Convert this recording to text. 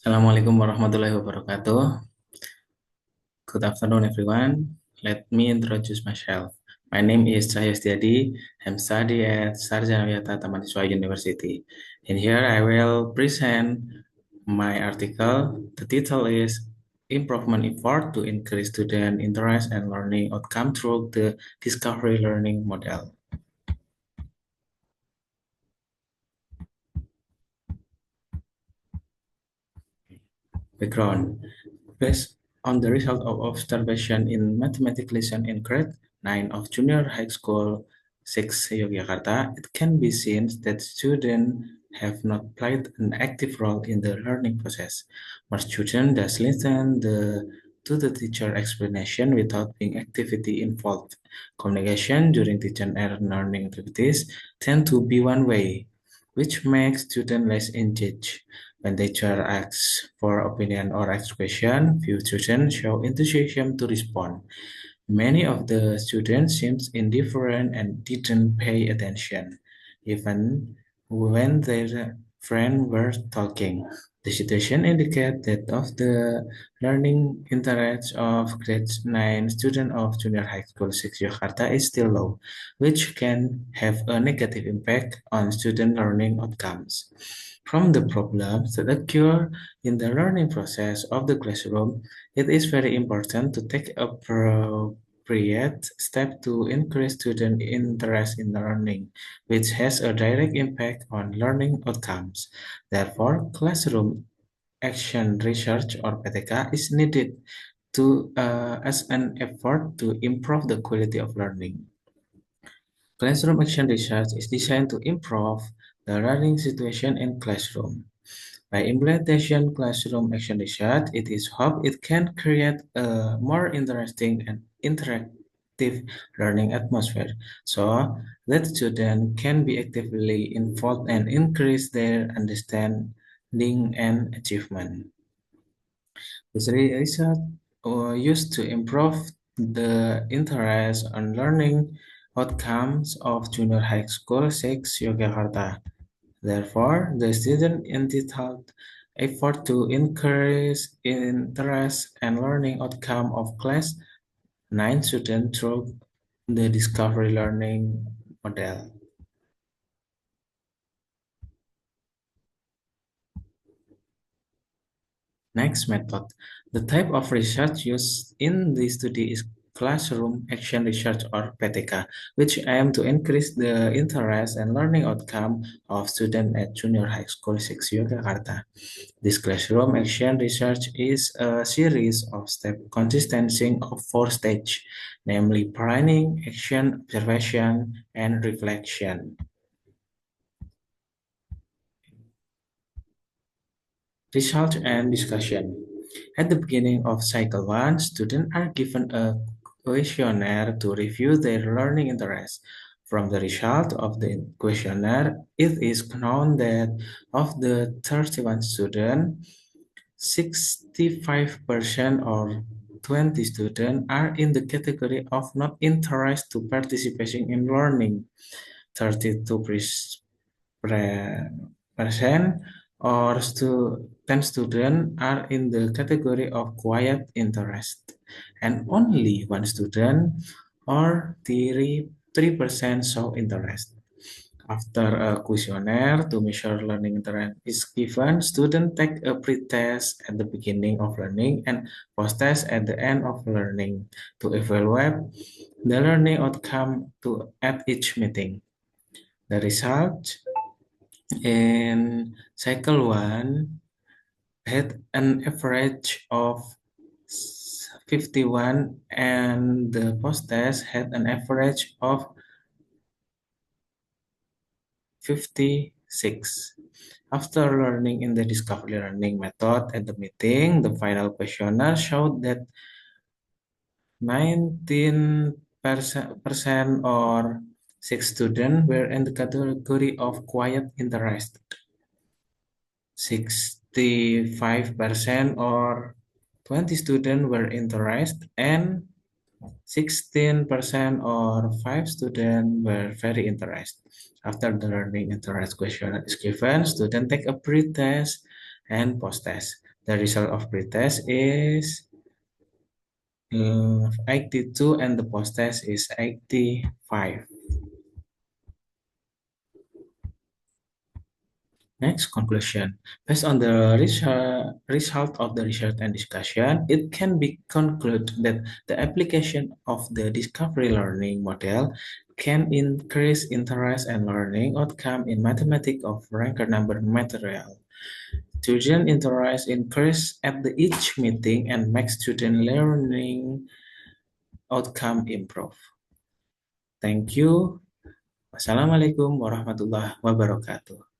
Assalamualaikum warahmatullahi wabarakatuh. Good afternoon, everyone. Let me introduce myself. My name is Cahyo Setiadi. I'm studying at Sarjanawiyata Tamansiswa University. And here I will present my article. The title is Improvement Effort to Increase Student Interest and Learning Outcome Through the Discovery Learning Model. Background. Based on the result of observation in mathematics lesson in grade 9 of junior high school 6 Yogyakarta, it can be seen that students have not played an active role in the learning process. Most students just to the teacher explanation without being activity involved. Communication during teacher and learning activities tend to be one way, which makes students less engaged. When teacher asks for opinion or asks question, few students show enthusiasm to respond. Many of the students seemed indifferent and didn't pay attention, even when their friends were talking. The situation indicates that of the learning interest of grade 9 students of junior high school 6 Jakarta is still low, which can have a negative impact on student learning outcomes. From the problems that occur in the learning process of the classroom, it is very important to take appropriate steps to increase student interest in learning, which has a direct impact on learning outcomes. Therefore, classroom action research or PTK is needed to as an effort to improve the quality of learning. Classroom action research is designed to improve the learning situation in classroom. By implementation classroom action research, it is hoped it can create a more interesting and interactive learning atmosphere so that students can be actively involved and increase their understanding and achievement. This research used to improve the interest and learning outcomes of junior high school 6 Yogyakarta. Therefore, the student entitled effort to increase interest and learning outcome of class 9 students through the discovery learning model. Next method. The type of research used in the study is classroom action research or PTK, which aim to increase the interest and learning outcome of students at junior high school 6 Yogyakarta. This classroom action research is a series of steps consisting of four stages, namely planning, action, observation, and reflection. Result and discussion. At the beginning of cycle 1, students are given a questionnaire to review their learning interests. From the result of the questionnaire, it is known that of the 31 students, 65% or 20 students are in the category of not interested to participating in learning. 32% or 10 students are in the category of quiet interest, and only one student or 3% show interest. After a questionnaire to measure learning interest is given, students take a pre-test at the beginning of learning and post-test at the end of learning to evaluate the learning outcome at each meeting. The result in cycle 1 had an average of 51 and the post-test had an average of 56. After learning in the discovery learning method at the meeting, the final questionnaire showed that 19% or 6 students were in the category of quiet interest. 65% or 20 students were interested and 16% or 5 students were very interested. After the learning interest question is given, students take a pre-test and post-test. The result of pretest is 82 and the post-test is 85. Next conclusion. Based on the result of the research and discussion, it can be concluded that the application of the discovery learning model can increase interest and learning outcome in mathematics of ranked number material. Student interest increase at the each meeting and makes student learning outcome improve. Thank you. Wassalamualaikum warahmatullahi wabarakatuh.